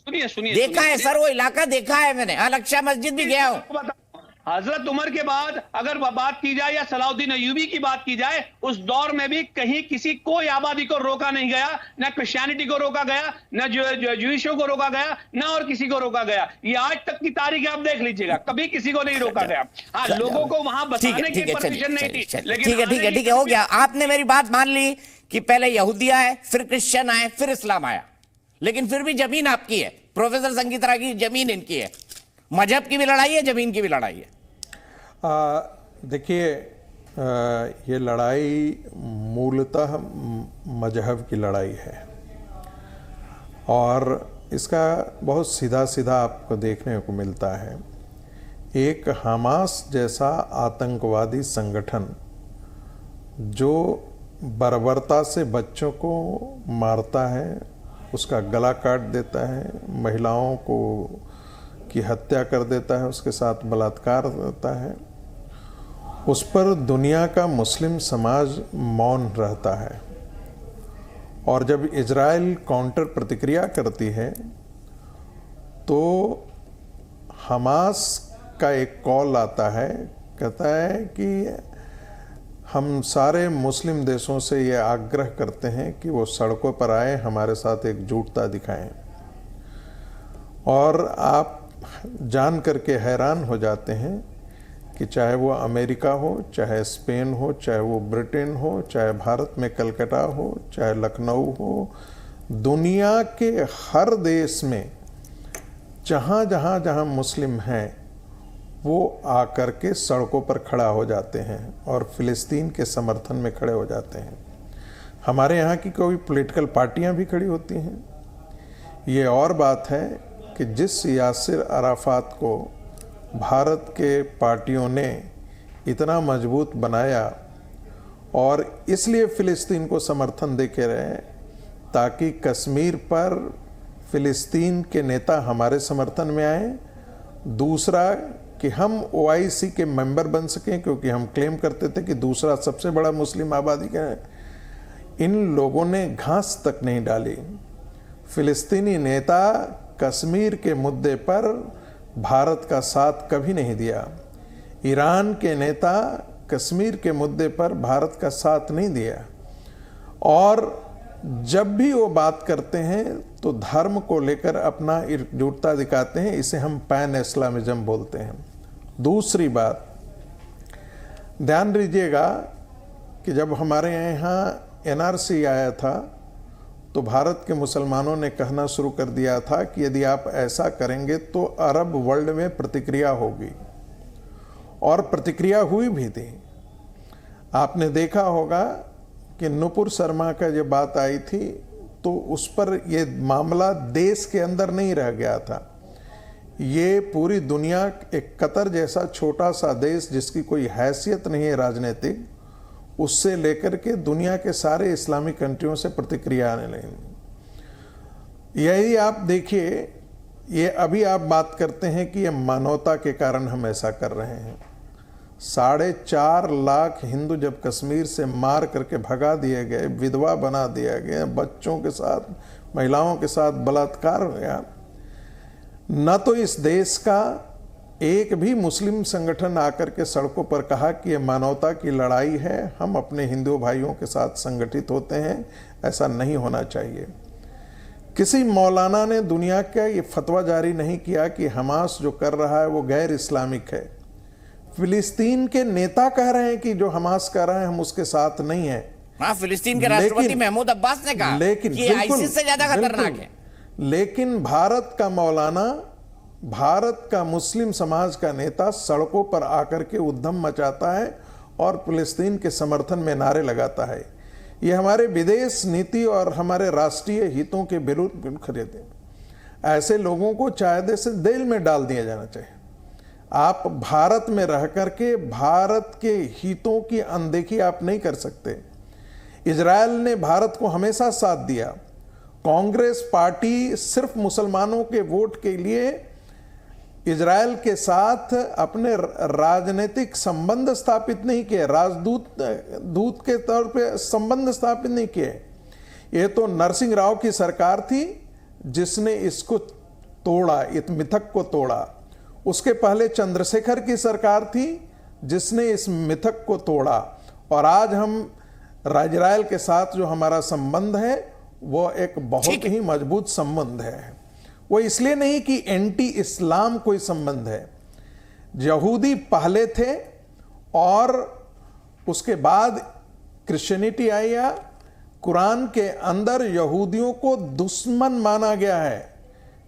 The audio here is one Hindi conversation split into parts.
सुनिए सुनिए देखा है सर, वो इलाका देखा है मैंने, अलक्षा मस्जिद भी गया हूँ। हजरत उमर के बाद अगर बात की जाए या सलाउद्दीन अय्यूबी की बात की जाए, उस दौर में भी कहीं किसी कोई आबादी को रोका नहीं गया, न क्रिश्चियनिटी को रोका गया, न ज्यूइशों को रोका गया, न और किसी को रोका गया। ये आज तक की तारीख आप देख लीजिएगा, कभी किसी को नहीं रोका गया। हाँ, लोगों को वहां बसाने की परमिशन नहीं थी, लेकिन ठीक है ठीक है ठीक है, हो गया। आपने मेरी बात मान ली कि पहले यहूदिया है, फिर क्रिश्चियन आए, फिर इस्लाम आया, लेकिन फिर भी जमीन आपकी है। प्रोफेसर संगीतरा की जमीन इनकी है, मजहब की भी लड़ाई है, जमीन की भी लड़ाई है। देखिए, ये लड़ाई मूलतः मजहब की लड़ाई है और इसका बहुत सीधा सीधा आपको देखने को मिलता है। एक हमास जैसा आतंकवादी संगठन जो बर्बरता से बच्चों को मारता है, उसका गला काट देता है, महिलाओं को की हत्या कर देता है, उसके साथ बलात्कार करता है, उस पर दुनिया का मुस्लिम समाज मौन रहता है। और जब इजराइल काउंटर प्रतिक्रिया करती है तो हमास का एक कॉल आता है, कहता है कि हम सारे मुस्लिम देशों से ये आग्रह करते हैं कि वो सड़कों पर आए, हमारे साथ एकजुटता दिखाएं। और आप जान करके हैरान हो जाते हैं कि चाहे वो अमेरिका हो, चाहे स्पेन हो, चाहे वो ब्रिटेन हो, चाहे भारत में कलकत्ता हो, चाहे लखनऊ हो, दुनिया के हर देश में जहाँ जहाँ जहाँ मुस्लिम हैं वो आकर के सड़कों पर खड़ा हो जाते हैं और फ़िलिस्तीन के समर्थन में खड़े हो जाते हैं। हमारे यहाँ की कोई पॉलिटिकल पार्टियाँ भी खड़ी होती हैं। ये और बात है कि जिस यासिर अराफात को भारत के पार्टियों ने इतना मजबूत बनाया और इसलिए फ़िलिस्तीन को समर्थन दे के रहे ताकि कश्मीर पर फ़िलिस्तीन के नेता हमारे समर्थन में आए, दूसरा कि हम OIC के मेंबर बन सकें, क्योंकि हम क्लेम करते थे कि दूसरा सबसे बड़ा मुस्लिम आबादी का है। इन लोगों ने घास तक नहीं डाली। फ़िलिस्तीनी नेता कश्मीर के मुद्दे पर भारत का साथ कभी नहीं दिया। ईरान के नेता कश्मीर के मुद्दे पर भारत का साथ नहीं दिया। और जब भी वो बात करते हैं तो धर्म को लेकर अपना एकजुटता दिखाते हैं। इसे हम पैन इस्लामिज्म बोलते हैं। दूसरी बात, ध्यान दीजिएगा कि जब हमारे यहाँ NRC आया था तो भारत के मुसलमानों ने कहना शुरू कर दिया था कि यदि आप ऐसा करेंगे तो अरब वर्ल्ड में प्रतिक्रिया होगी, और प्रतिक्रिया हुई भी थी। आपने देखा होगा कि नुपुर शर्मा का जब बात आई थी तो उस पर ये मामला देश के अंदर नहीं रह गया था। ये पूरी दुनिया, एक कतर जैसा छोटा सा देश जिसकी कोई हैसियत नहीं है राजनीतिक, उससे लेकर के दुनिया के सारे इस्लामिक कंट्रियों से प्रतिक्रिया आने लगी। यही आप देखिए, ये अभी आप बात करते हैं कि ये मानवता के कारण हम ऐसा कर रहे हैं। 4.5 लाख हिंदू जब कश्मीर से मार करके भगा दिए गए, विधवा बना दिया गया, बच्चों के साथ, महिलाओं के साथ बलात्कार हो गया, न तो इस देश का एक भी मुस्लिम संगठन आकर के सड़कों पर कहा कि ये मानवता की लड़ाई है, हम अपने हिंदू भाइयों के साथ संगठित होते हैं, ऐसा नहीं होना चाहिए। किसी मौलाना ने दुनिया का ये फतवा जारी नहीं किया कि हमास जो कर रहा है वो गैर इस्लामिक है। फिलिस्तीन के नेता कह रहे हैं कि जो हमास कर रहा है हम उसके साथ नहीं है। हाँ, फिलिस्तीन के राष्ट्रपति महमूद अब्बास ने कहा लेकिन कि आईसिस से ज्यादा खतरनाक है। लेकिन भारत का मौलाना, भारत का मुस्लिम समाज का नेता सड़कों पर आकर के उद्यम मचाता है और फिलिस्तीन के समर्थन में नारे लगाता है। ये हमारे विदेश नीति और हमारे राष्ट्रीय हितों के विरुद्ध खड़े हैं। ऐसे लोगों को चाहे से जेल में डाल दिया जाना चाहिए। आप भारत में रह करके भारत के हितों की अनदेखी आप नहीं कर सकते। इजरायल ने भारत को हमेशा साथ दिया। कांग्रेस पार्टी सिर्फ मुसलमानों के वोट के लिए इजरायल के साथ अपने राजनीतिक संबंध स्थापित नहीं किए, दूत के तौर पे संबंध स्थापित नहीं किए। ये तो नरसिंह राव की सरकार थी जिसने इसको तोड़ा, इस मिथक को तोड़ा। उसके पहले चंद्रशेखर की सरकार थी जिसने इस मिथक को तोड़ा, और आज हम इजराइल के साथ जो हमारा संबंध है वो एक बहुत ही मजबूत संबंध है। वो इसलिए नहीं कि एंटी इस्लाम कोई संबंध है। यहूदी पहले थे और उसके बाद क्रिश्चियनिटी आई। कुरान के अंदर यहूदियों को दुश्मन माना गया है।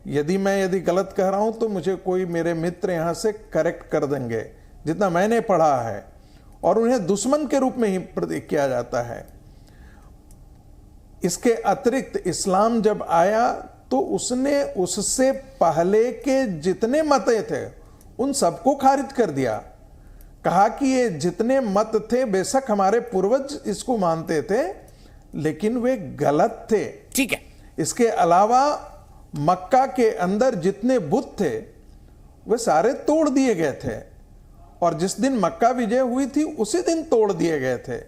यदि गलत कह रहा हूं तो मुझे कोई मेरे मित्र यहां से करेक्ट कर देंगे, जितना मैंने पढ़ा है, और उन्हें दुश्मन के रूप में ही प्रतीक किया जाता है। इसके अतिरिक्त इस्लाम जब आया तो उसने उससे पहले के जितने मत थे उन सबको खारिज कर दिया। कहा कि ये जितने मत थे बेशक हमारे पूर्वज इसको मानते थे लेकिन वे गलत थे। ठीक है। इसके अलावा मक्का के अंदर जितने बुत थे वे सारे तोड़ दिए गए थे, और जिस दिन मक्का विजय हुई थी उसी दिन तोड़ दिए गए थे।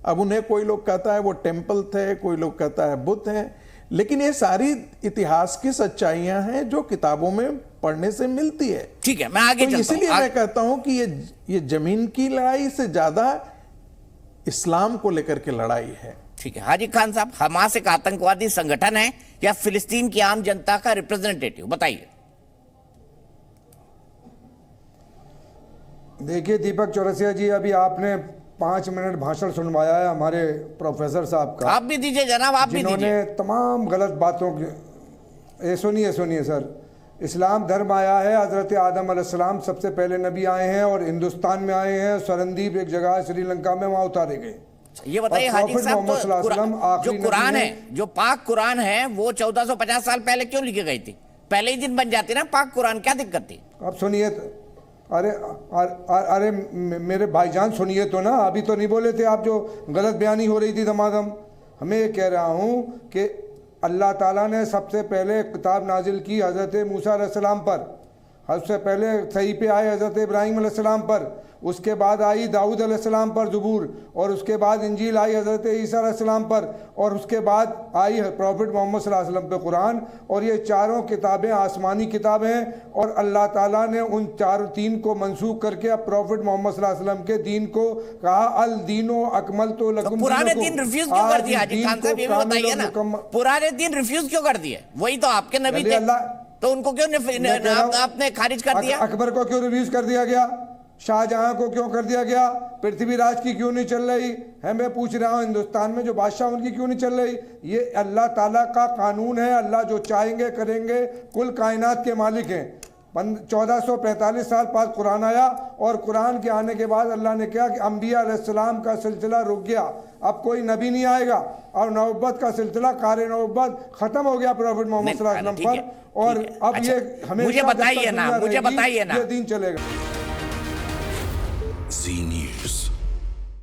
अब उन्हें कोई लोग कहता है वो टेंपल थे, कोई लोग कहता है बुत हैं, लेकिन ये सारी इतिहास की सच्चाइयां हैं जो किताबों में पढ़ने से मिलती है। ठीक है, मैं आगे तो इसीलिए मैं कहता हूं कि ये जमीन की लड़ाई से ज्यादा इस्लाम को लेकर के लड़ाई है। ठीक है। हाजी खान साहब, हमास एक आतंकवादी संगठन है या फिलिस्तीन की आम जनता का रिप्रेजेंटेटिव, बताइए। देखिए दीपक चौरसिया जी, अभी आपने 5 मिनट भाषण सुनवाया है हमारे प्रोफेसर साहब का। आप भी दीजिए जनाब, आप भी दीजिए। जिन्होंने तमाम गलत बातों के सुनिए सर। इस्लाम धर्म आया है, हजरत आदम अलैहिस्सलाम सबसे पहले नबी आए हैं और हिंदुस्तान में आए हैं। सरनदीप एक जगह श्रीलंका में, वहां उतारे गए। ये बताइए हाजी साहब, तो जो कुरान है, जो पाक कुरान है, वो 1450 साल पहले क्यों लिखी गई थी? पहले ही दिन बन जाती ना पाक कुरान, क्या दिक्कत थी? अब सुनिए, अरे मेरे भाईजान सुनिए तो ना, अभी तो नहीं बोले थे आप, जो गलत बयानी हो रही थी धमाधम। हमें ये कह रहा हूँ कि अल्लाह ताला ने सबसे पहले किताब नाजिल की हज़रत मूसा अलैहिस्सलाम पर, सबसे पहले सही पे आए हज़रत इब्राहीम अलैहिस्सलाम पर, उसके बाद आई दाऊद अलैहिस्सलाम पर ज़बूर, और उसके बाद इंजील आई हज़रत ईसा अलैहिस्सलाम पर, और उसके बाद आई प्रॉफिट मोहम्मद सल्लल्लाहु अलैहि वसल्लम पे कुरान। और ये चारों किताबें आसमानी किताबें हैं, और अल्लाह ताला ने उन तीन को मंसूख करके अब प्रॉफिट मोहम्मद सल्लल्लाहु अलैहि वसल्लम के दीन को कहा अल दीनो अकमल तो लकुम। पुराने दिन रिफ्यूज क्यों कर दिया हाजी खान साहब, ये भी बताइए ना। पुराने दिन रिफ्यूज क्यों कर दिए? वही तो आपके नबी थे, तो उनको क्यों आपने खारिज कर दिया? अकबर को क्यों रिफ्यूज कर दिया गया? शाहजहां को क्यों कर दिया गया? पृथ्वीराज की क्यों नहीं चल रही है? मैं पूछ रहा हूं, हिंदुस्तान में जो बादशाह उनकी क्यों नहीं चल रही? ये अल्लाह ताला का कानून है, अल्लाह जो चाहेंगे करेंगे, कुल कायनात के मालिक हैं। 1445 साल बाद कुरान आया, और कुरान के आने के बाद अल्लाह ने कहा कि अंबिया अलैहिस्सलाम का सिलसिला रुक गया, अब कोई नबी नहीं आएगा, और नबुव्वत का सिलसिला कार नबुव्वत खत्म हो गया प्रॉफिट मोहम्मद सल्लल्लाहु अलैहि वसल्लम पर। और अब ये हमेशा मुझे बताइए ना ये दीन चलेगा। Z News.